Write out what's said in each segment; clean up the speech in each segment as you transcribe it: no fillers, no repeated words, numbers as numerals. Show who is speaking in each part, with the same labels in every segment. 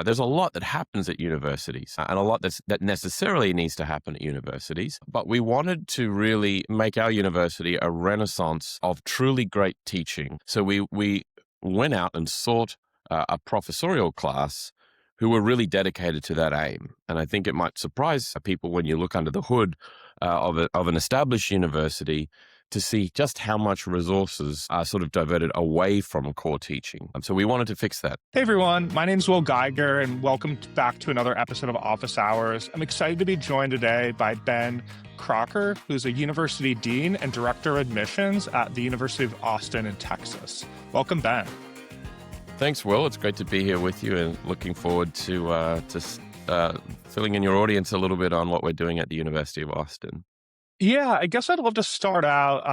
Speaker 1: There's a lot that happens at universities and a lot that necessarily needs to happen at universities. But we wanted to really make our university a renaissance of truly great teaching. So we went out and sought a professorial class who were really dedicated to that aim. And I think it might surprise people when you look under the hood of an established university to see just how much resources are sort of diverted away from core teaching. So we wanted to fix that.
Speaker 2: Hey everyone, my name's Will Geiger, and welcome back to another episode of Office Hours. I'm excited to be joined today by Ben Crocker, who's a university dean and director of admissions at the University of Austin in Texas. Welcome, Ben.
Speaker 1: Thanks, Will. It's great to be here with you, and looking forward to filling in your audience a little bit on what we're doing at the University of Austin.
Speaker 2: Yeah, I guess I'd love to start out,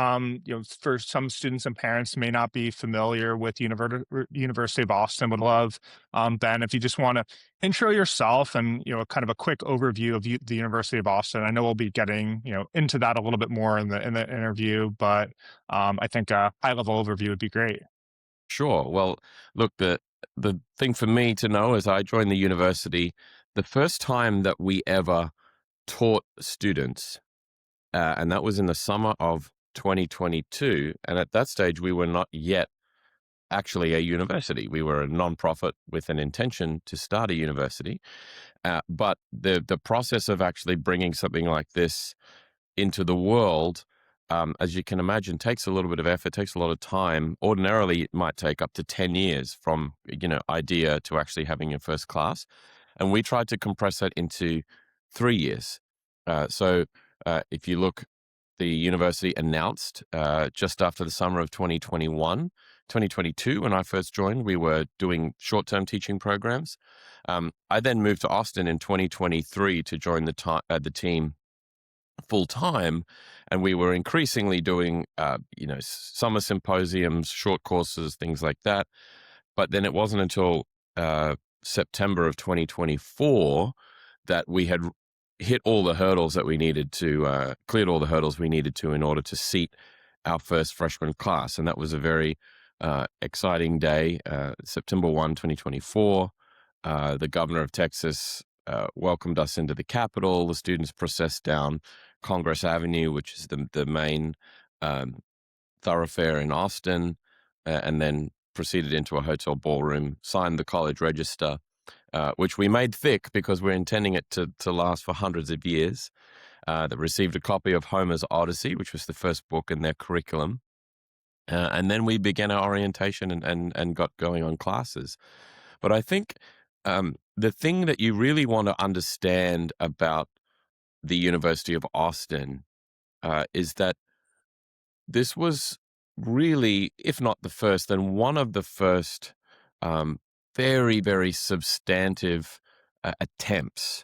Speaker 2: for some students and parents who may not be familiar with University of Austin, would love, Ben, if you just want to intro yourself and, kind of a quick overview of the University of Austin. I know we'll be getting, into that a little bit more in the interview, but I think a high-level overview would be great.
Speaker 1: Sure. Well, look, the thing for me to know is I joined the university the first time that we ever taught students, and that was in the summer of 2022. And at that stage, we were not yet actually a university. We were a nonprofit with an intention to start a university. But the process of actually bringing something like this into the world, as you can imagine, takes a little bit of effort, takes a lot of time. Ordinarily, it might take up to 10 years from, idea to actually having your first class. And we tried to compress that into 3 years. If you look, the university announced just after the summer of 2022, when I first joined, we were doing short-term teaching programs. I then moved to Austin in 2023 to join the team full time, and we were increasingly doing, summer symposiums, short courses, things like that. But then it wasn't until September of 2024 that we had hit all the hurdles that we needed to, cleared all the hurdles we needed to in order to seat our first freshman class. And that was a very exciting day, September 1, 2024. The governor of Texas welcomed us into the Capitol. The students processed down Congress Avenue, which is the main thoroughfare in Austin, and then proceeded into a hotel ballroom, signed the college register, which we made thick because we're intending it to last for hundreds of years. That received a copy of Homer's Odyssey, which was the first book in their curriculum. And then we began our orientation and got going on classes. But I think the thing that you really want to understand about the University of Austin is that this was really, if not the first, then one of the first very, very substantive attempts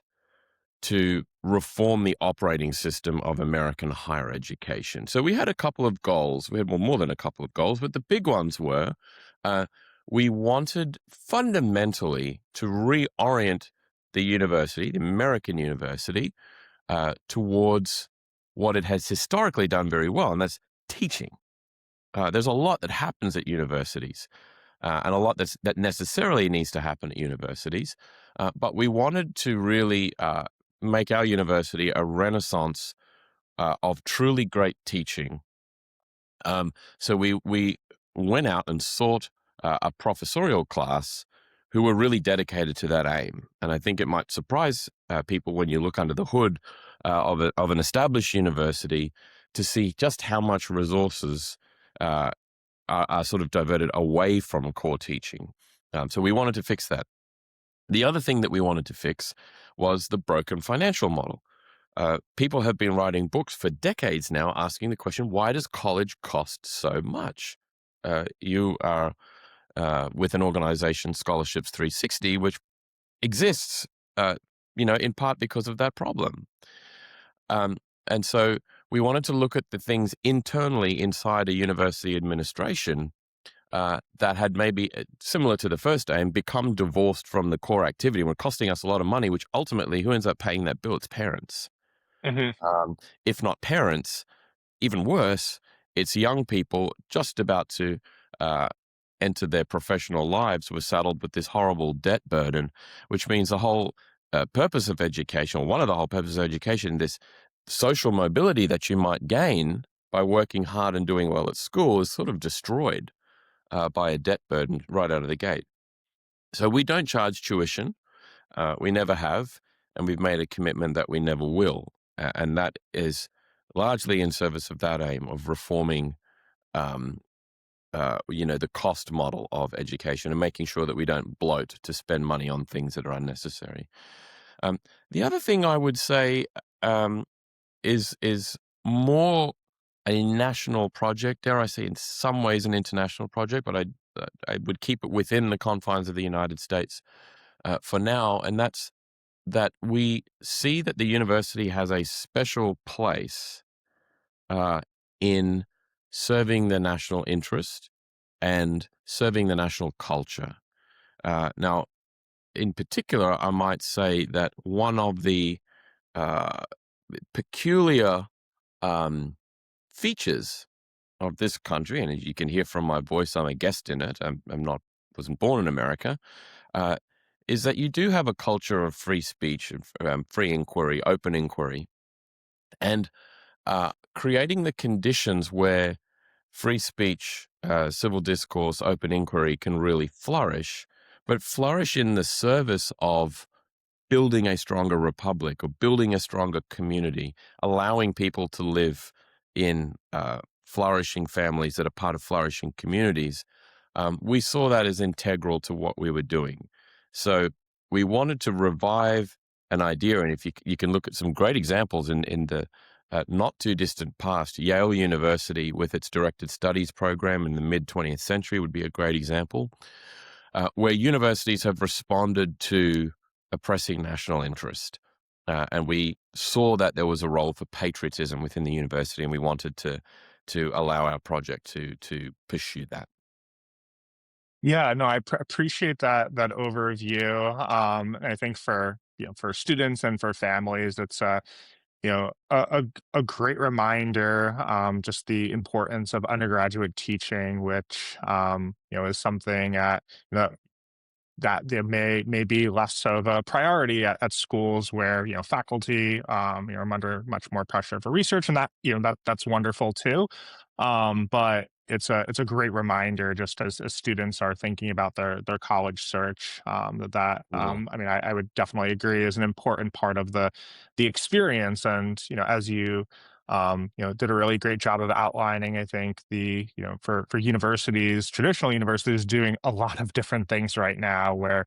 Speaker 1: to reform the operating system of American higher education. So we had a couple of goals. We had more than a couple of goals, but the big ones were we wanted fundamentally to reorient the university, the American university, towards what it has historically done very well, and that's teaching. There's a lot that happens at universities, and a lot that necessarily needs to happen at universities. But we wanted to really make our university a renaissance of truly great teaching. So we went out and sought a professorial class who were really dedicated to that aim. And I think it might surprise people when you look under the hood of an established university to see just how much resources are sort of diverted away from core teaching. So we wanted to fix that. The other thing that we wanted to fix was the broken financial model. People have been writing books for decades now asking the question, why does college cost so much? You are with an organization, Scholarships 360, which exists, in part because of that problem. And so we wanted to look at the things internally inside a university administration that had maybe, similar to the first aim, become divorced from the core activity and were costing us a lot of money, which ultimately, who ends up paying that bill? It's parents.
Speaker 2: Hmm.
Speaker 1: If not parents, even worse, it's young people just about to entered their professional lives were saddled with this horrible debt burden, which means the whole purpose of education, or one of the whole purposes of education, this social mobility that you might gain by working hard and doing well at school, is sort of destroyed by a debt burden right out of the gate. So we don't charge tuition. We never have, and we've made a commitment that we never will. And that is largely in service of that aim of reforming, um, the cost model of education and making sure that we don't bloat to spend money on things that are unnecessary. Um, the other thing I would say um, is more a national project. Dare I say, in some ways, an international project, but I would keep it within the confines of the United States for now, and that's that we see that the university has a special place uh, in serving the national interest and serving the national culture. Now, in particular, I might say that one of the uh, peculiar um, features of this country, and as you can hear from my voice, I'm a guest in it. I'm not wasn't born in America. Uh, is that you do have a culture of free speech, of free inquiry, open inquiry, and creating the conditions where free speech, civil discourse, open inquiry can really flourish, but flourish in the service of building a stronger republic or building a stronger community, allowing people to live in flourishing families that are part of flourishing communities. We saw that as integral to what we were doing. So we wanted to revive an idea, and if you can look at some great examples in the not too distant past, Yale University with its directed studies program in the mid 20th century would be a great example, where universities have responded to a pressing national interest. And we saw that there was a role for patriotism within the university, and we wanted to allow our project to pursue that.
Speaker 2: Yeah, no, I appreciate that overview. I think for for students and for families, it's a great reminder, just the importance of undergraduate teaching, which is something that there may be less of a priority at schools where faculty are under much more pressure for research, and that that's wonderful too. But it's a great reminder, just as students are thinking about their college search,
Speaker 1: Mhm.
Speaker 2: I mean, I would definitely agree is an important part of the experience. And as you did a really great job of outlining, I think for universities, traditional universities, doing a lot of different things right now, where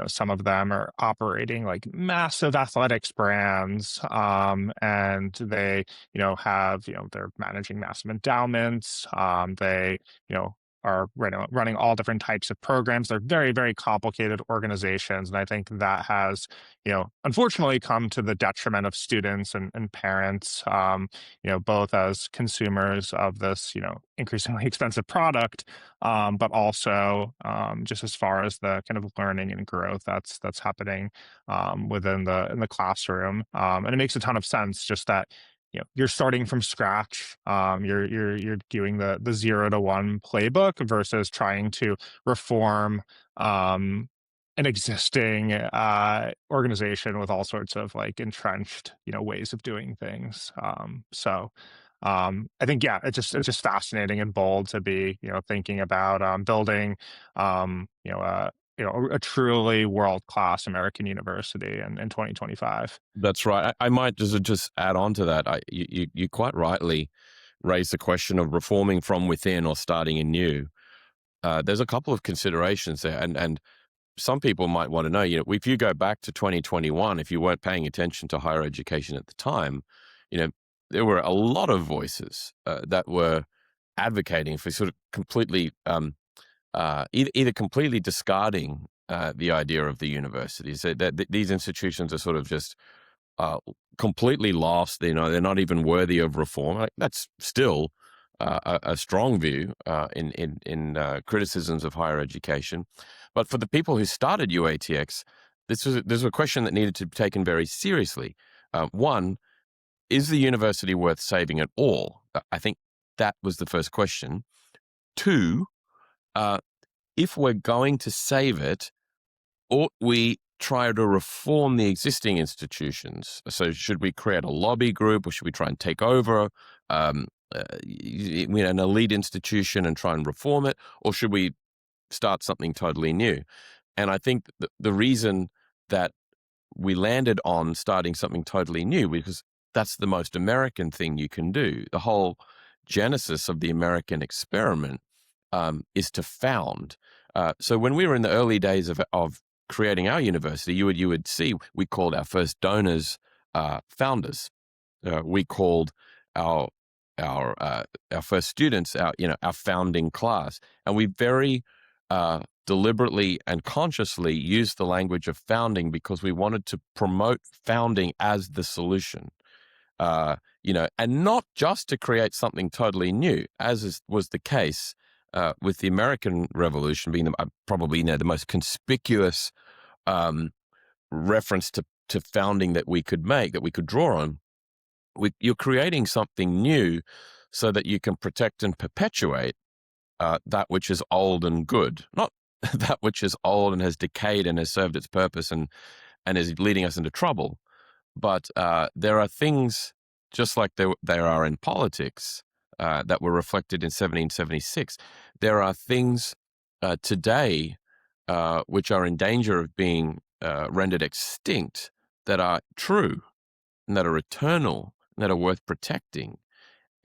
Speaker 2: some of them are operating like massive athletics brands, and they have they're managing massive endowments. They are running all different types of programs. They're very, very complicated organizations, and I think that has unfortunately come to the detriment of students and parents, both as consumers of this, increasingly expensive product, but also just as far as the kind of learning and growth that's happening within the classroom. And it makes a ton of sense, just that you're starting from scratch. You're doing the 0 to 1 playbook versus trying to reform an existing organization with all sorts of like entrenched ways of doing things. I think, yeah, it's just fascinating and bold to be thinking about building a truly world class American university in 2025.
Speaker 1: That's right. I might just add on to that. You quite rightly raised the question of reforming from within or starting anew. There's a couple of considerations there, and some people might want to know. If you go back to 2021, if you weren't paying attention to higher education at the time, you know, there were a lot of voices that were advocating for sort of completely either completely discarding the idea of the universities. That these institutions are sort of just uh, completely lost. They're not even worthy of reform. Like, that's still a strong view in criticisms of higher education. But for the people who started UATX, this was a question that needed to be taken very seriously. One, is the university worth saving at all? I think that was the first question. Two, uh, if we're going to save it, ought we try to reform the existing institutions? So should we create a lobby group, or should we try and take over an elite institution and try and reform it? Or should we start something totally new? And I think the reason that we landed on starting something totally new because that's the most American thing you can do. The whole genesis of the American experiment is to found. So when we were in the early days of creating our university, you would see we called our first donors founders. We called our our first students our founding class, and we very deliberately and consciously used the language of founding because we wanted to promote founding as the solution. And not just to create something totally new, was the case with the American Revolution being probably the most conspicuous reference to founding that we could make, that we could draw on. You're creating something new so that you can protect and perpetuate that which is old and good, not that which is old and has decayed and has served its purpose and is leading us into trouble. But there are things, just like there are in politics, that were reflected in 1776. There are things today which are in danger of being rendered extinct that are true and that are eternal and that are worth protecting.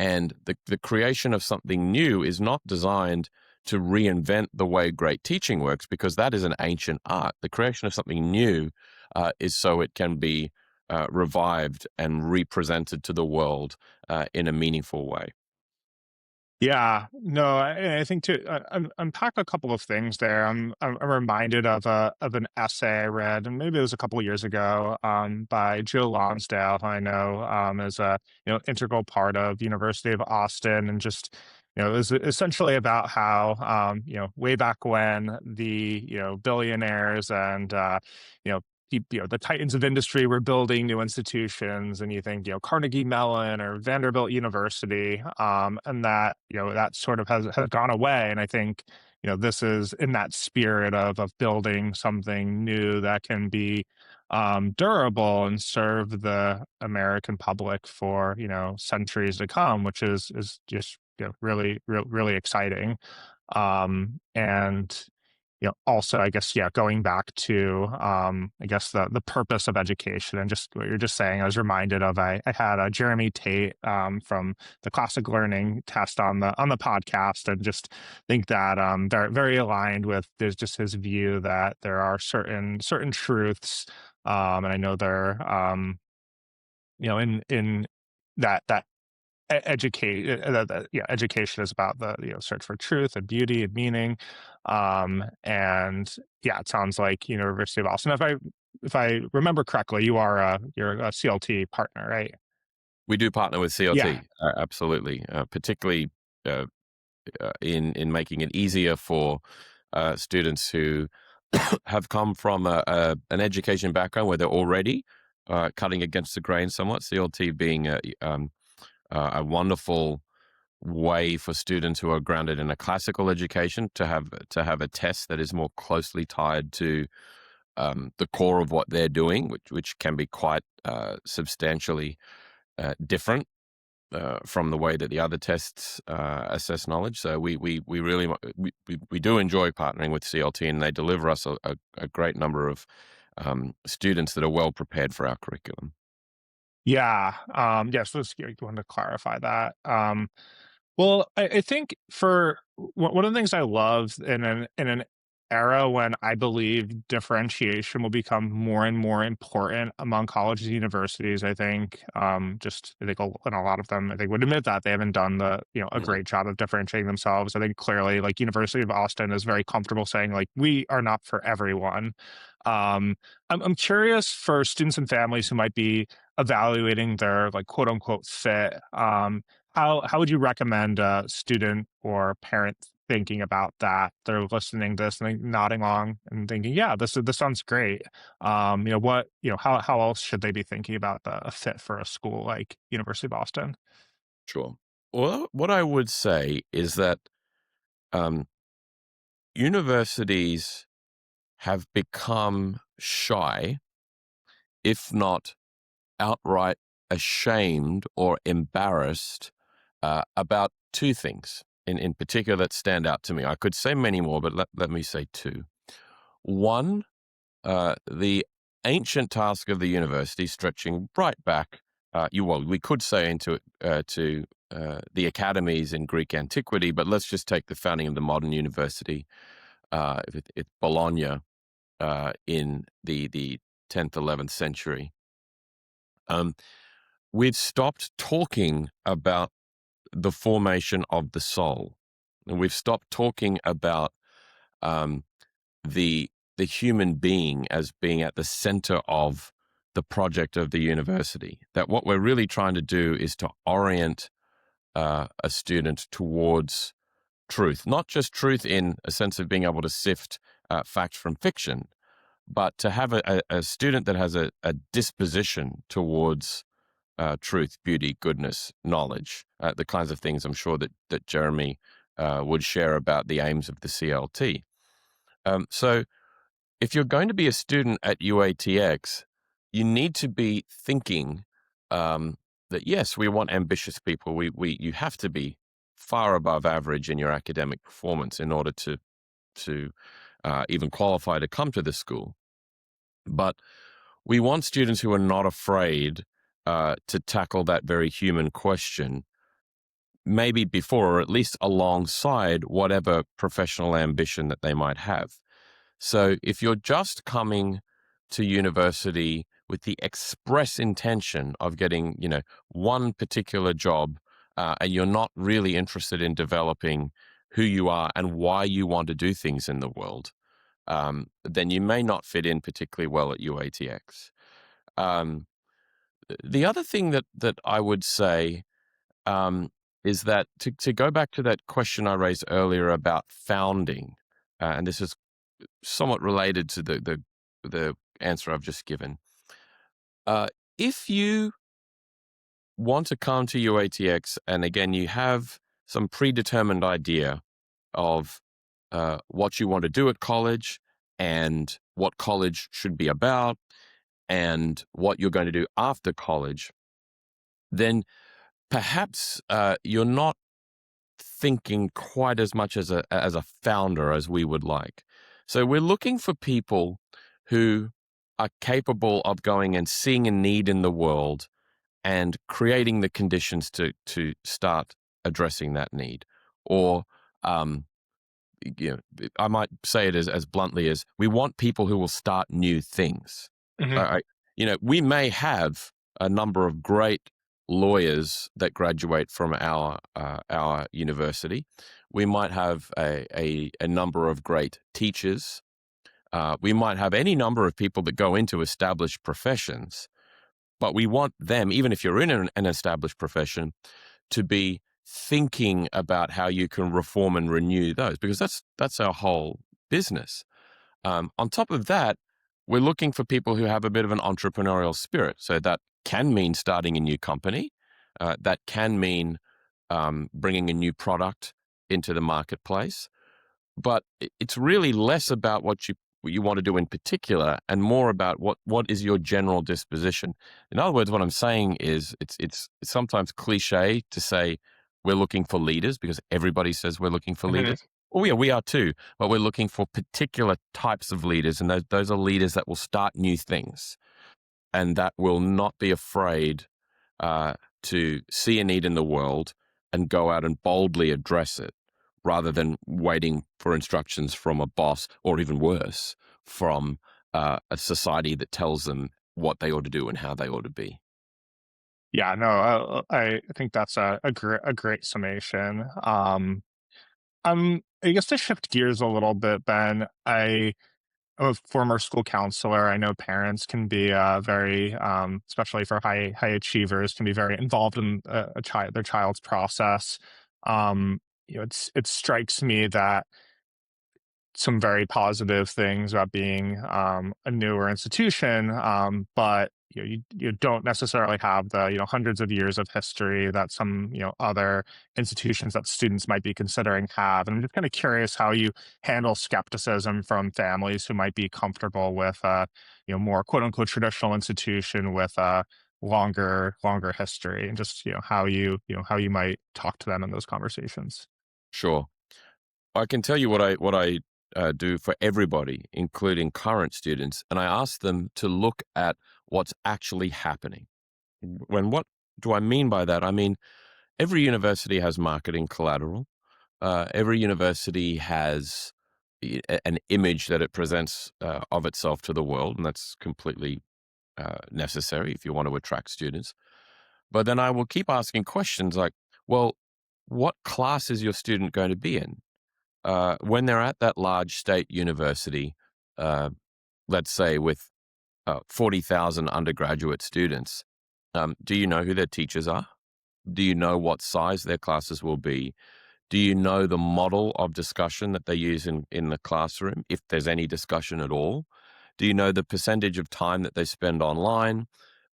Speaker 1: And the creation of something new is not designed to reinvent the way great teaching works, because that is an ancient art. The creation of something new is so it can be revived and represented to the world in a meaningful way.
Speaker 2: Yeah, no, I think to unpack a couple of things there. I'm reminded of an essay I read, and maybe it was a couple of years ago, by Jill Lonsdale, who I know is a integral part of University of Austin, and just it was essentially about how way back when the billionaires and you know the titans of industry were building new institutions, and you think Carnegie Mellon or Vanderbilt University, and that that sort of has gone away. And I think this is in that spirit of building something new that can be durable and serve the American public for centuries to come, which is just really really exciting. And also, I guess, yeah, going back to, I guess the purpose of education and just what you're just saying, I was reminded of, I had Jeremy Tate, from the classic learning test on the podcast, and just think that, they're very aligned with, there's just his view that there are certain truths, and I know they're, in that education is about the search for truth and beauty and meaning, and yeah, it sounds like University of Austin, if I remember correctly, you're a CLT partner, right?
Speaker 1: We do partner with
Speaker 2: Yeah.
Speaker 1: CLT, absolutely, particularly uh, in making it easier for students who have come from an education background where they're already cutting against the grain somewhat. CLT being a wonderful way for students who are grounded in a classical education to have a test that is more closely tied to the core of what they're doing, which can be quite substantially different from the way that the other tests assess knowledge. So we really we do enjoy partnering with CLT, and they deliver us a great number of students that are well prepared for our curriculum.
Speaker 2: Yeah. Yes. You wanted to clarify that. Well, I think for one of the things I love in an era when I believe differentiation will become more and more important among colleges and universities, I think, just I think and a lot of them I think would admit that they haven't done a
Speaker 1: Mm.
Speaker 2: great job of differentiating themselves. I think clearly, like, University of Austin is very comfortable saying, like, we are not for everyone. I'm curious for students and families who might be evaluating their, like, quote unquote fit. How would you recommend a student or parent thinking about that? They're listening to this and nodding along and thinking, "Yeah, this sounds great." How else should they be thinking about a fit for a school like University of Boston?
Speaker 1: Sure. Well, what I would say is that um, universities have become shy, if not outright ashamed or embarrassed about two things in particular that stand out to me. I could say many more, but let me say two. One, the ancient task of the university, stretching right back, we could say into to the academies in Greek antiquity, but let's just take the founding of the modern university. It's Bologna in the 10th, 11th century. Um, we've stopped talking about the formation of the soul, and we've stopped talking about um, the the human being as being at the center of the project of the university. That what we're really trying to do is to orient a student towards truth, not just truth in a sense of being able to sift fact from fiction, but to have a student that has a disposition towards truth, beauty, goodness, knowledge, the kinds of things I'm sure that Jeremy would share about the aims of the CLT. So if you're going to be a student at UATX, you need to be thinking that yes, we want ambitious people. You have to be far above average in your academic performance in order to even qualify to come to this school. But we want students who are not afraid to tackle that very human question, maybe before or at least alongside whatever professional ambition that they might have. So if you're just coming to university with the express intention of getting, one particular job, and you're not really interested in developing who you are and why you want to do things in the world, then you may not fit in particularly well at UATX. Um, the other thing that I would say is that to go back to that question I raised earlier about founding, and this is somewhat related to the answer I've just given. If you want to come to UATX, and again you have some predetermined idea of what you want to do at college and what college should be about and what you're going to do after college, then perhaps you're not thinking quite as much as a founder as we would like. So we're looking for people who are capable of going and seeing a need in the world and creating the conditions to start addressing that need. Or um, I might say it as bluntly as we want people who will start new things.
Speaker 2: Mhm.
Speaker 1: We may have a number of great lawyers that graduate from our university. We might have a number of great teachers. We might have any number of people that go into established professions, but we want them, even if you're in an established profession, to be thinking about how you can reform and renew those, because that's our whole business. On top of that, we're looking for people who have a bit of an entrepreneurial spirit. So that can mean starting a new company. That can mean bringing a new product into the marketplace. But it's really less about what you want to do in particular, and more about what is your general disposition. In other words, what I'm saying is it's sometimes cliche to say we're looking for leaders because everybody says we're looking for
Speaker 2: Mhm.
Speaker 1: leaders. Oh yeah, we are too, but we're looking for particular types of leaders, and those are leaders that will start new things and that will not be afraid uh, to see a need in the world and go out and boldly address it, rather than waiting for instructions from a boss, or even worse, from a society that tells them what they ought to do and how they ought to be.
Speaker 2: Yeah, no, I think that's a great summation. I guess to shift gears a little bit, Ben, I'm a former school counselor. I know parents can be very, especially for high achievers, can be very involved in their child's process. It strikes me that some very positive things about being a newer institution, but you don't necessarily have the hundreds of years of history that some other institutions that students might be considering have. And I'm just kind of curious how you handle skepticism from families who might be comfortable with more quote unquote traditional institution with longer history, and just how you might talk to them in those conversations.
Speaker 1: Sure. I can tell you what I do for everybody, including current students, and I ask them to look at what's actually happening. When what do I mean by that? I mean every university has marketing collateral. Every university has an image that it presents of itself to the world, and that's completely necessary if you want to attract students. But then I will keep asking questions like, well, what class is your student going to be in? When they're at that large state university, uh, let's say with 40,000 undergraduate students, do you know who their teachers are? Do you know what size their classes will be? Do you know the model of discussion that they use in the classroom, if there's any discussion at all? Do you know the percentage of time that they spend online?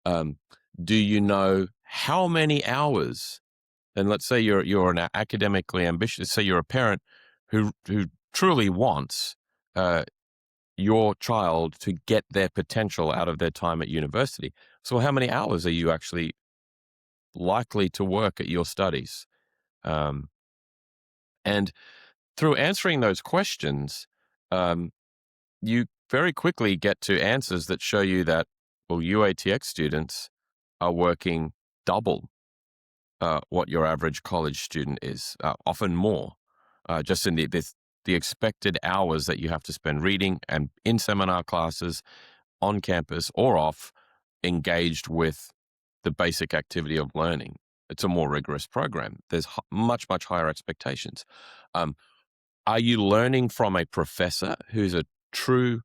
Speaker 1: Um, do you know how many hours? And let's say you're an academically ambitious, say you're a parent who truly wants uh, your child to get their potential out of their time at university. So how many hours are you actually likely to work at your studies? Um, and through answering those questions, um, you very quickly get to answers that show you that, well, UATX students are working double what your average college student is, often more, just in the expected hours that you have to spend reading and in seminar classes, on campus or off, engaged with the basic activity of learning. It's a more rigorous program. There's much, much higher expectations. Um, are you learning from a professor who's a true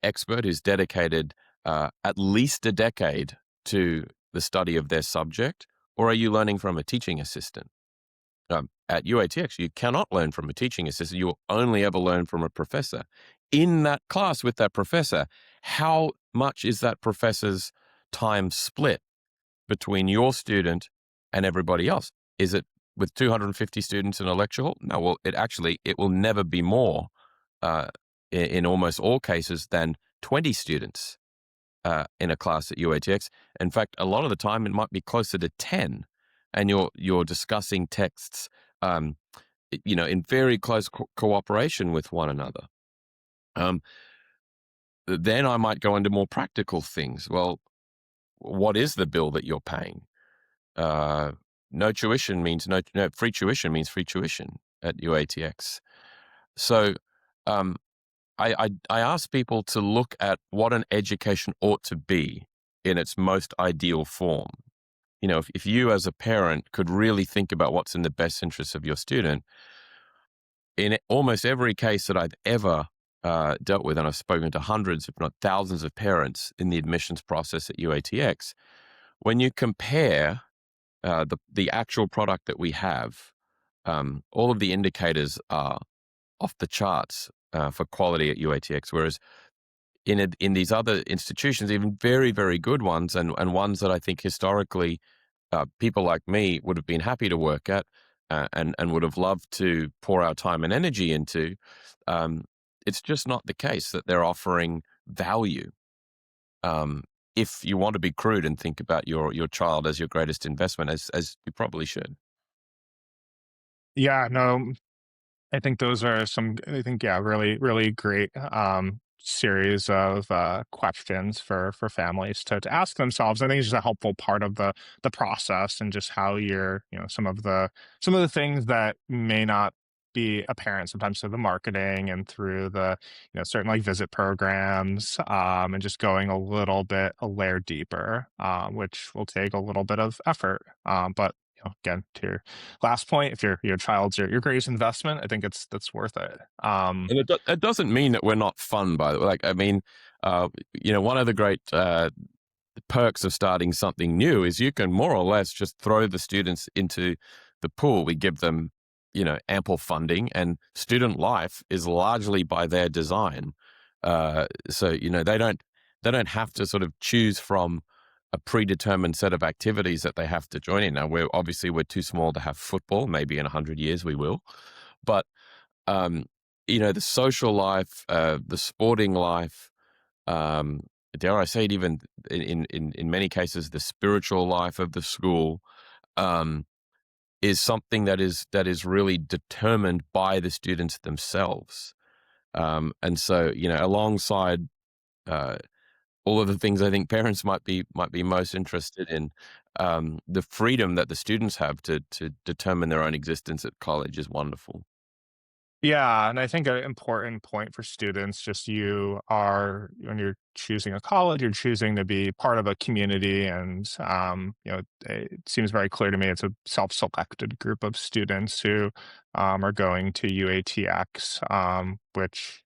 Speaker 1: expert, who's dedicated at least a decade to the study of their subject? Or are you learning from a teaching assistant? At UATX, you cannot learn from a teaching assistant. You will only ever learn from a professor. In that class with that professor, how much is that professor's time split between your student and everybody else? Is it with 250 students in a lecture hall? No, well, it will never be more uh, in almost all cases than 20 students in a class at UATX. In fact, a lot of the time it might be closer to 10, and you're discussing texts, um, in very close cooperation with one another. Um, then I might go into more practical things. Well, what is the bill that you're paying? Uh, no tuition means no free tuition means free tuition at UATX. So um, I ask people to look at what an education ought to be in its most ideal form. If you as a parent could really think about what's in the best interest of your student, in almost every case that I've ever dealt with, and I've spoken to hundreds, if not thousands of parents in the admissions process at UATX, when you compare the actual product that we have, all of the indicators are off the charts for quality at UATX, whereas in these other institutions, even very, very good ones, and ones that I think historically people like me would have been happy to work at and would have loved to pour our time and energy into, um, it's just not the case that they're offering value. Um, if you want to be crude and think about your child as your greatest investment, as you probably should.
Speaker 2: Yeah, no, I think those are yeah, really, really great series of questions for families to ask themselves. I think it's just a helpful part of the process, and just how you're, some of the things that may not be apparent sometimes through the marketing and through the, certain like visit programs, and just going a layer deeper, which will take a little bit of effort. But again, to your last point, if your child's your greatest investment, I think that's worth it.
Speaker 1: And it doesn't mean that we're not fun, by the way. Like, I mean, one of the great perks of starting something new is you can more or less just throw the students into the pool. We give them, ample funding, and student life is largely by their design. So, they don't they don't have to sort of choose from a predetermined set of activities that they have to join in. Now, we're too small to have football. Maybe in 100 years we will, but um, the social life, the sporting life, um, dare I say it, even in many cases, the spiritual life of the school, um, is something that is really determined by the students themselves. And so, alongside uh, all of the things I think parents might be most interested in, the freedom that the students have to determine their own existence at college is wonderful.
Speaker 2: Yeah, and I think an important point for students, just you are when you're choosing a college, you're choosing to be part of a community, and it seems very clear to me it's a self-selected group of students who are going to UATX, which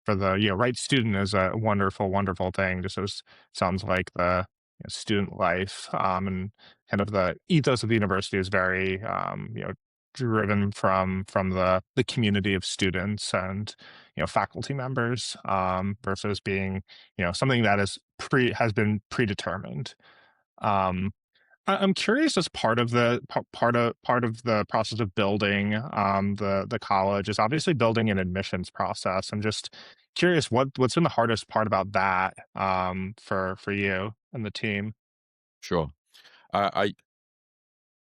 Speaker 2: for the right student is a wonderful, wonderful thing. Just as sounds like the student life and kind of the ethos of the university is very driven from the community of students and faculty members versus being something that is pre has been predetermined. um I'm curious, as part of part of the process of building the college is obviously building an admissions process. I'm just curious what's been the hardest part about that for you and the team.
Speaker 1: Sure. I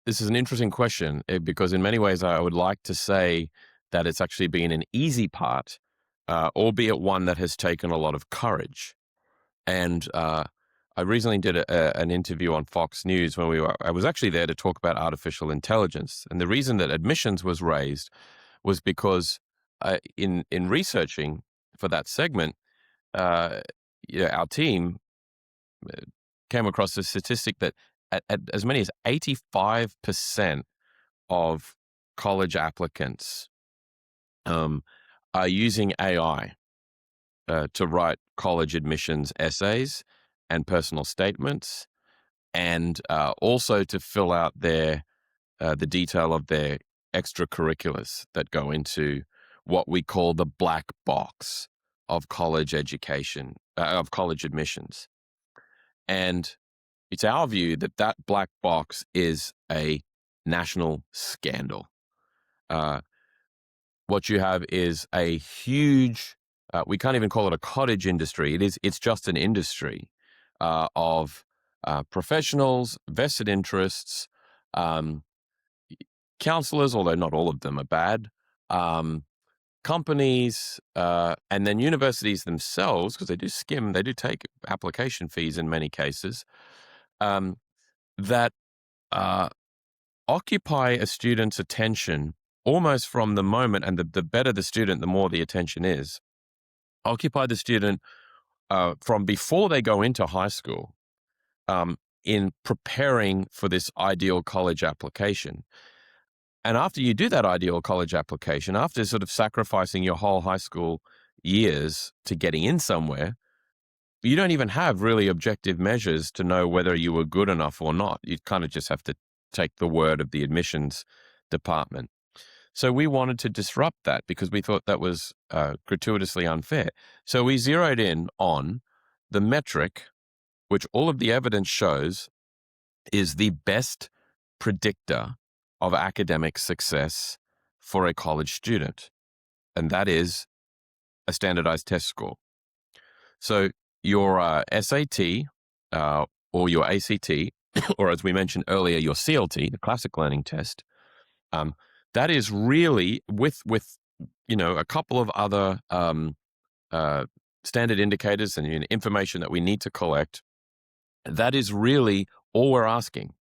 Speaker 1: This is an interesting question, because in many ways I would like to say that it's actually been an easy part, albeit one that has taken a lot of courage. And I recently did an interview on Fox News when I was actually there to talk about artificial intelligence. And the reason that admissions was raised was because in researching for that segment, uh, our team came across a statistic that at as many as 85% of college applicants um, are using AI to write college admissions essays and personal statements, and also to fill out the detail of their extracurriculars that go into what we call the black box of college education, of college admissions. And it's our view that that black box is a national scandal. Uh, what you have is a huge, we can't even call it a cottage industry. It's just an industry of professionals, vested interests, um, counselors, although not all of them are bad, um, companies, and then universities themselves, because they do take application fees in many cases, um, that uh, occupy a student's attention almost from the moment, and the better the student, the more the attention is, occupy the student from before they go into high school, in preparing for this ideal college application. And after you do that ideal college application, after sort of sacrificing your whole high school years to getting in somewhere, you don't even have really objective measures to know whether you were good enough or not. You kind of just have to take the word of the admissions department. So we wanted to disrupt that because we thought that was gratuitously unfair. So we zeroed in on the metric, which all of the evidence shows is the best predictor of academic success for a college student, and that is a standardized test score. So your SAT or your ACT, or as we mentioned earlier, your CLT, the classic learning test, um, that is really with a couple of other uh, standard indicators and information that we need to collect. That is really all we're asking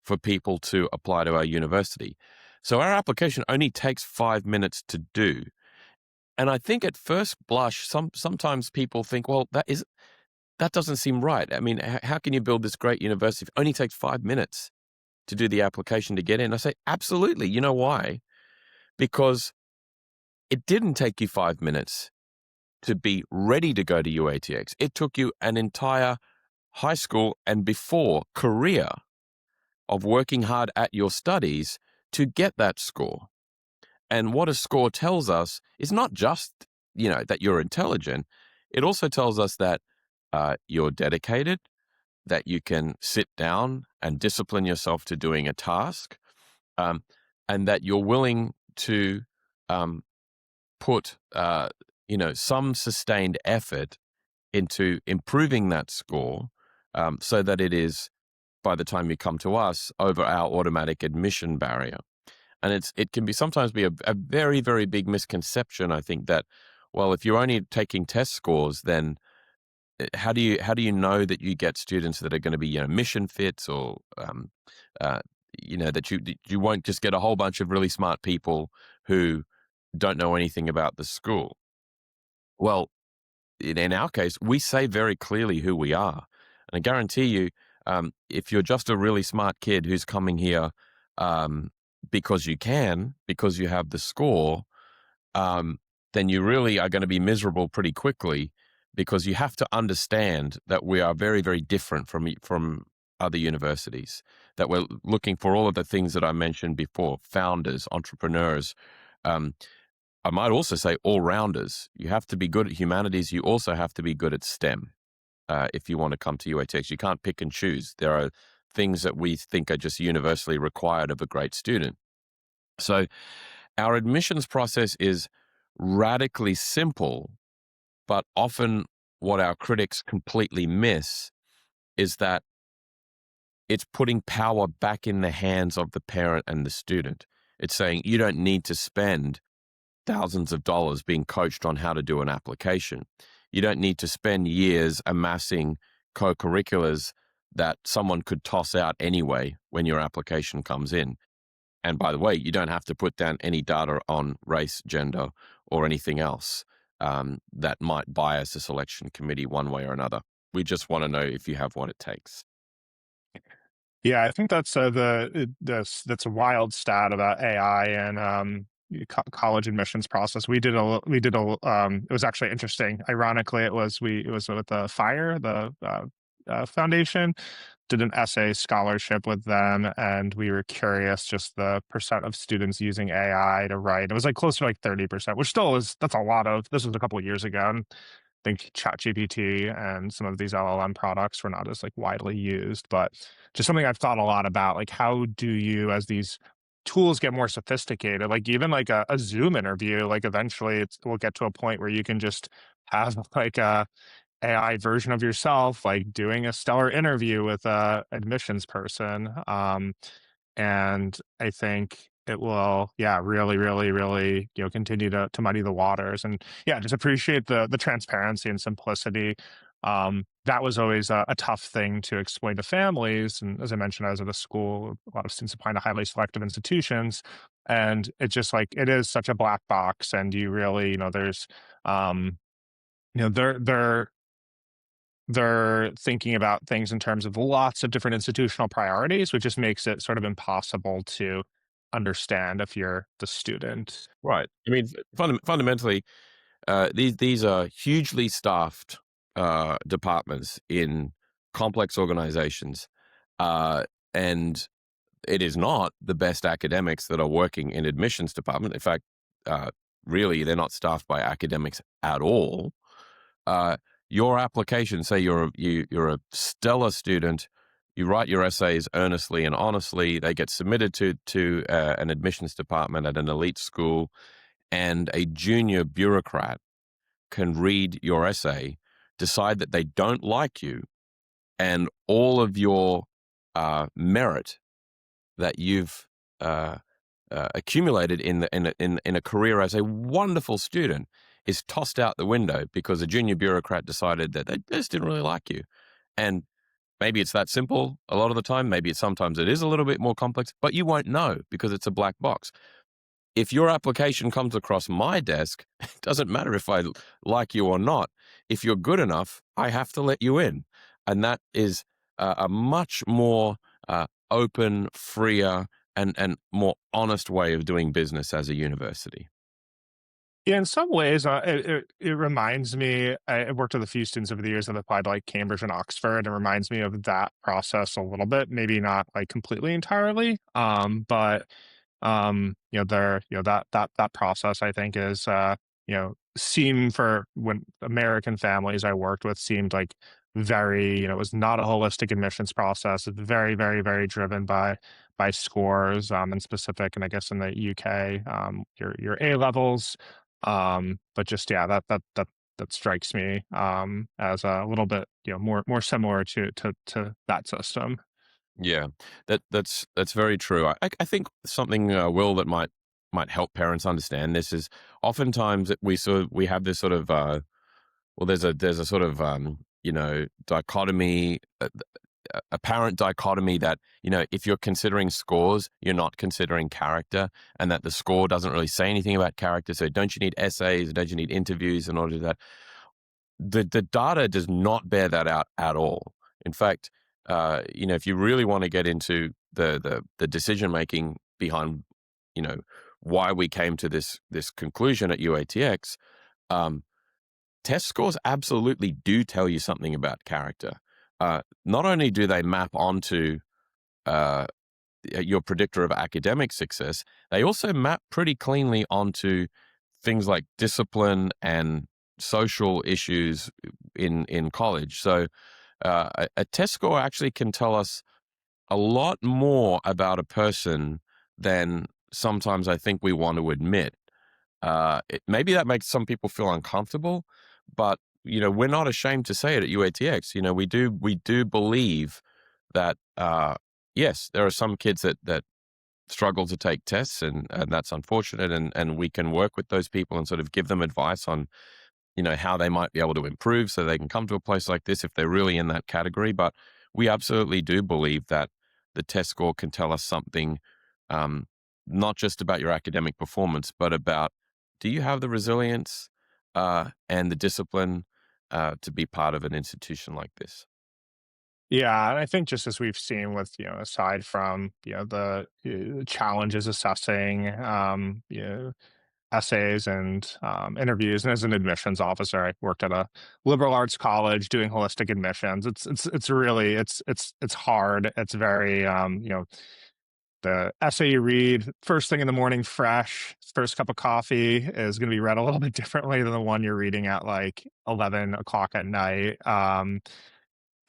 Speaker 1: for people to apply to our university. So our application only takes 5 minutes to do. And I think at first blush, sometimes people think, well, that doesn't seem right. I mean, how can you build this great university if it only takes 5 minutes to do the application to get in? I say, absolutely. You know why? Because it didn't take you 5 minutes to be ready to go to UATX. It took you an entire high school and before career of working hard at your studies to get that score. And what a score tells us is not just, that you're intelligent. It also tells us that you're dedicated, that you can sit down and discipline yourself to doing a task, um, and that you're willing to um, put some sustained effort into improving that score, so that it is, by the time you come to us, over our automatic admission barrier. And it can be sometimes be a very, very big misconception, I think, that, well, if you're only taking test scores, then how do you know that you get students that are going to be, mission fits, or uh, that you won't just get a whole bunch of really smart people who don't know anything about the school. Well, in our case, we say very clearly who we are. And I guarantee you, if you're just a really smart kid who's coming here um, because you have the score, um, then you really are going to be miserable pretty quickly, because you have to understand that we are very, very different from other universities, that we're looking for all of the things that I mentioned before: founders, entrepreneurs. Um, I might also say all rounders. You have to be good at humanities. You also have to be good at STEM. If you want to come to UATX, you can't pick and choose. There are things that we think are just universally required of a great student. So our admissions process is radically simple, but often what our critics completely miss is that it's putting power back in the hands of the parent and the student. It's saying you don't need to spend thousands of dollars being coached on how to do an application. You don't need to spend years amassing co-curriculars that someone could toss out anyway when your application comes in. And by the way, you don't have to put down any data on race, gender, or anything else that might bias a selection committee one way or another. We just want to know if you have what it takes.
Speaker 2: Yeah, I think that's that's a wild stat about AI and college admissions process. It was actually interesting. Ironically, it was with the Fire, the foundation, did an essay scholarship with them, and we were curious just the percent of students using AI to write. It was like closer to like 30%, which still is that's a lot of. This was a couple of years ago. And I think ChatGPT and some of these LLM products were not as like widely used, but just something I've thought a lot about. Like, how do you, as these tools get more sophisticated, like even like a Zoom interview, like eventually we'll get to a point where you can just have like a AI version of yourself, like doing a stellar interview with a admissions person. And I think it will, yeah, really, really, really, continue to muddy the waters. And yeah, just appreciate the transparency and simplicity. That was always a tough thing to explain to families. And as I mentioned, I was at a school, a lot of students applying to highly selective institutions. And it's just like it is such a black box. And you really, there's um, they're thinking about things in terms of lots of different institutional priorities, which just makes it sort of impossible to understand if you're the student.
Speaker 1: Right. I mean, fundamentally, these are hugely staffed departments in complex organizations, and it is not the best academics that are working in admissions department. In fact, uh, really, they're not staffed by academics at all. Uh, your application, say you're a stellar student, you write your essays earnestly and honestly. They get submitted to an admissions department at an elite school, and a junior bureaucrat can read your essay, decide that they don't like you, and all of your merit that you've uh, accumulated in a career as a wonderful student is tossed out the window because a junior bureaucrat decided that they just didn't really like you. And maybe it's that simple a lot of the time. Maybe sometimes it is a little bit more complex, but you won't know because it's a black box. If your application comes across my desk, it doesn't matter if I like you or not. If you're good enough, I have to let you in. And that is a much more open, freer, and more honest way of doing business as a university.
Speaker 2: Yeah, in some ways, it reminds me. I worked with a few students over the years that applied to like Cambridge and Oxford. It reminds me of that process a little bit, maybe not like completely entirely, but that process I think is seemed for when American families I worked with seemed like very, it was not a holistic admissions process. It's very, very, very driven by scores, in specific, and I guess in the UK, your A levels. But just yeah, that strikes me as a little bit, more similar to that system.
Speaker 1: Yeah, that's very true. I think something, Will, that might help parents understand this is oftentimes that we have this sort of well, there's a sort of dichotomy, apparent dichotomy that if you're considering scores, you're not considering character, and that the score doesn't really say anything about character. So don't you need essays? Don't you need interviews in order to do that? The data does not bear that out at all. In fact, if you really want to get into the decision making behind, you know, why we came to this conclusion at UATX, um, test scores absolutely do tell you something about character. Not only do they map onto uh, your predictor of academic success, they also map pretty cleanly onto things like discipline and social issues in college. So a test score actually can tell us a lot more about a person than sometimes I think we want to admit. Maybe that makes some people feel uncomfortable, but we're not ashamed to say it at UATX. We do believe that yes, there are some kids that struggle to take tests, and that's unfortunate, and we can work with those people and sort of give them advice on how they might be able to improve so they can come to a place like this if they're really in that category. But we absolutely do believe that the test score can tell us something, um, not just about your academic performance, but about, do you have the resilience and the discipline to be part of an institution like this?
Speaker 2: Yeah, and I think just as we've seen with, aside from, the challenges assessing, essays and interviews, and as an admissions officer, I worked at a liberal arts college doing holistic admissions. It's really it's hard. It's very the essay you read first thing in the morning, fresh, first cup of coffee, is going to be read a little bit differently than the one you're reading at like 11 o'clock at night.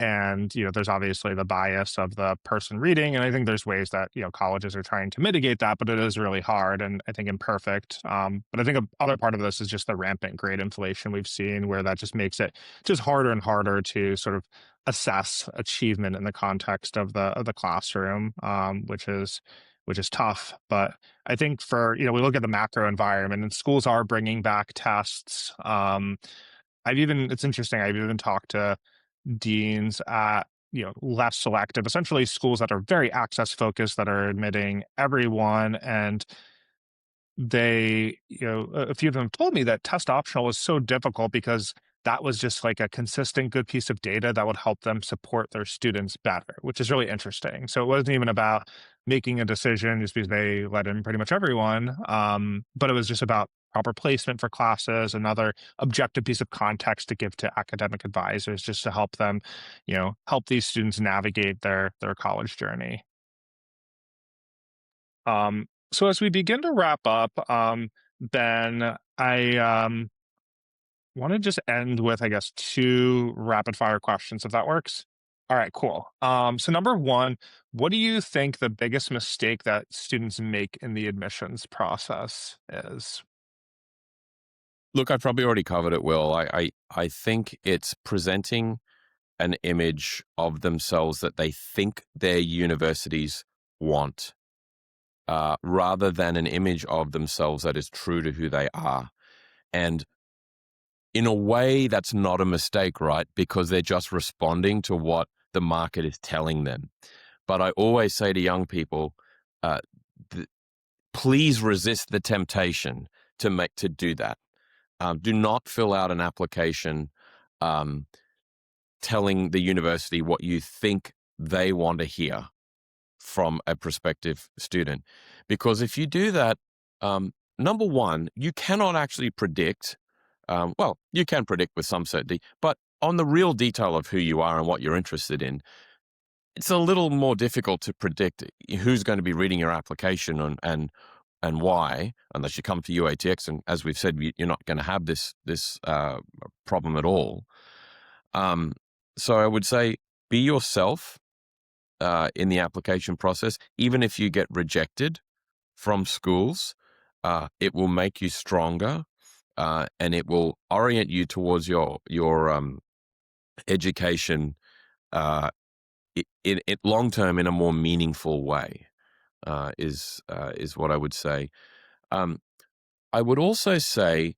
Speaker 2: And there's obviously the bias of the person reading, and I think there's ways that colleges are trying to mitigate that, but it is really hard and I think imperfect. But I think a other part of this is just the rampant grade inflation we've seen, where that just makes it just harder and harder to sort of assess achievement in the context of the classroom, which is tough. But I think for we look at the macro environment, and schools are bringing back tests. It's interesting. I've even talked to deans at less selective, essentially schools that are very access focused, that are admitting everyone, and they, a few of them told me that test optional was so difficult because that was just like a consistent good piece of data that would help them support their students better, which is really interesting. So it wasn't even about making a decision just because they let in pretty much everyone, but it was just about proper placement for classes, another objective piece of context to give to academic advisors just to help them, help these students navigate their college journey. So as we begin to wrap up, Ben, I want to just end with, I guess, two rapid fire questions, if that works. All right, cool. So number one, what do you think the biggest mistake that students make in the admissions process is?
Speaker 1: Look, I probably already covered it, Will. I think it's presenting an image of themselves that they think their universities want, rather than an image of themselves that is true to who they are. And in a way, that's not a mistake, right? Because they're just responding to what the market is telling them. But I always say to young people, uh, th- please resist the temptation to do that. Do not fill out an application um, telling the university what you think they want to hear from a prospective student. Because if you do that, number one, you cannot actually predict. Well, you can predict with some certainty, but on the real detail of who you are and what you're interested in, it's a little more difficult to predict who's going to be reading your application and why, unless you come to UATX. And as we've said, you're not going to have this problem at all. Um, So I would say be yourself in the application process. Even if you get rejected from schools, it will make you stronger, and it will orient you towards your education uh, in long term in a more meaningful way. Is what I would say. Um, I would also say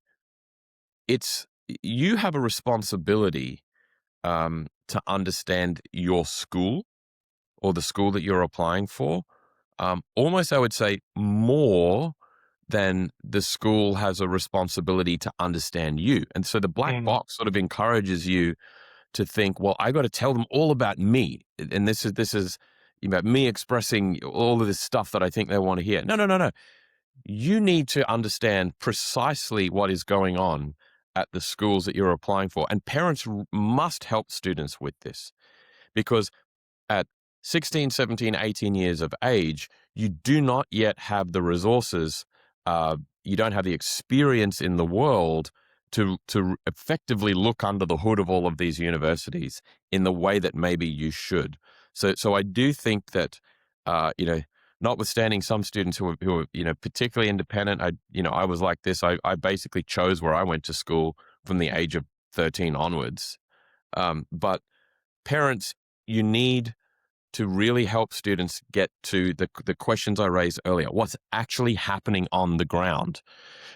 Speaker 1: it's you have a responsibility to understand your school or the school that you're applying for. Almost, I would say, more than the school has a responsibility to understand you. And so the black
Speaker 2: Mm.
Speaker 1: box sort of encourages you to think, well, I got to tell them all about me, and this is about me expressing all of this stuff that I think they want to hear. No, no, no, no. You need to understand precisely what is going on at the schools that you're applying for, and parents must help students with this because at 16, 17, 18 years of age, you do not yet have the resources, you don't have the experience in the world to effectively look under the hood of all of these universities in the way that maybe you should. So I do think that, you know, notwithstanding some students who are particularly independent, I was like this. I basically chose where I went to school from the age of 13 onwards. But parents, you need to really help students get to the questions I raised earlier. What's actually happening on the ground?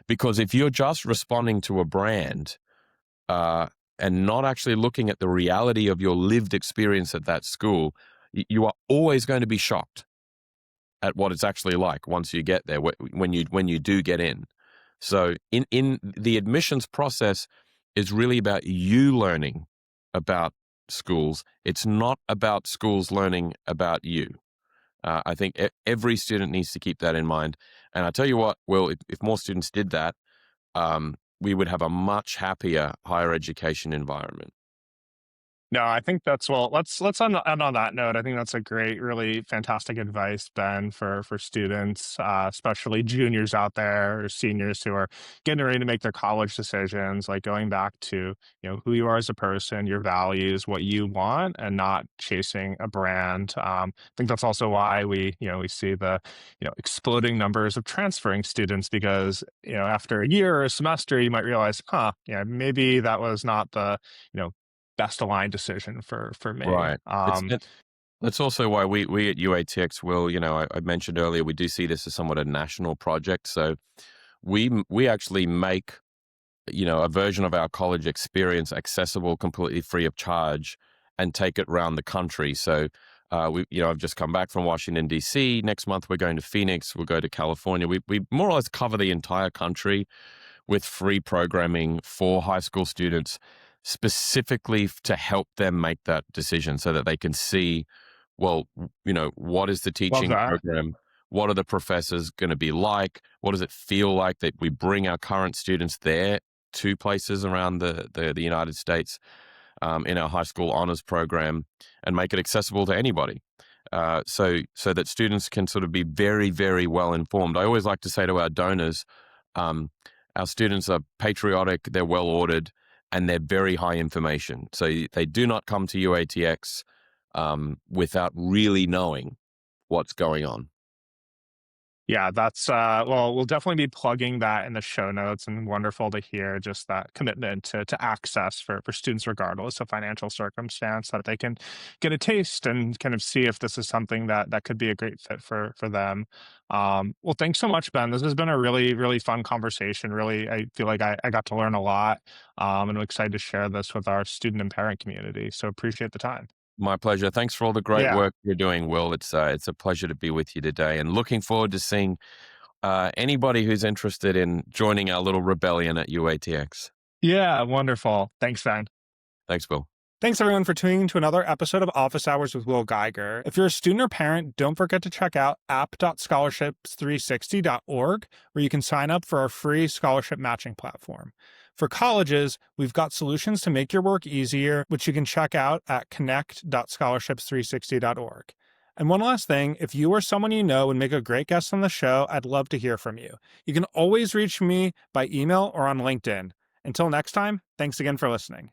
Speaker 1: Because if you're just responding to a brand uh, and not actually looking at the reality of your lived experience at that school, you are always going to be shocked at what it's actually like once you get there, when you do get in. So in the admissions process is really about you learning about schools. It's not about schools learning about you. I think every student needs to keep that in mind. And I tell you what, Will, if more students did that, we would have a much happier higher education environment.
Speaker 2: No, I think that's well. Let's end on that note. I think that's a great, really fantastic advice, Ben, for students, especially juniors out there or seniors who are getting ready to make their college decisions. Like going back to who you are as a person, your values, what you want, and not chasing a brand. I think that's also why we see the exploding numbers of transferring students because after a year or a semester you might realize, yeah, maybe that was not the you know best aligned decision for me.
Speaker 1: Right. That's also why we at UATX will, I mentioned earlier, we do see this as somewhat a national project. So we actually make, a version of our college experience accessible completely free of charge and take it around the country. So I've just come back from Washington, D.C. Next month, we're going to Phoenix. We'll go to California. We more or less cover the entire country with free programming for high school students, specifically to help them make that decision so that they can see, well, what is the
Speaker 2: Love
Speaker 1: teaching
Speaker 2: that.
Speaker 1: program? What are the professors going to be like? What does it feel like that we bring our current students there to places around the United States in our high school honors program and make it accessible to anybody? So that students can sort of be very, very well informed. I always like to say to our donors, um, our students are patriotic, they're well ordered, and they're very high information. So they do not come to UATX without really knowing what's going on.
Speaker 2: Yeah, that's well, we'll definitely be plugging that in the show notes and wonderful to hear just that commitment to access for students regardless of financial circumstance that they can get a taste and kind of see if this is something that could be a great fit for them. Well, thanks so much, Ben. This has been a really, really fun conversation. Really, I feel like I got to learn a lot. And I'm excited to share this with our student and parent community. So appreciate the time.
Speaker 1: My pleasure. Thanks for all the great
Speaker 2: Yeah.
Speaker 1: work you're doing, Will. It's a pleasure to be with you today, and looking forward to seeing anybody who's interested in joining our little rebellion at UATX.
Speaker 2: Yeah, wonderful. Thanks, Ben.
Speaker 1: Thanks, Will.
Speaker 2: Thanks everyone for tuning in to another episode of Office Hours with Will Geiger. If you're a student or parent, don't forget to check out app.scholarships360.org, where you can sign up for our free scholarship matching platform. For colleges, we've got solutions to make your work easier, which you can check out at connect.scholarships360.org. And one last thing, if you or someone you know would make a great guest on the show, I'd love to hear from you. You can always reach me by email or on LinkedIn. Until next time, thanks again for listening.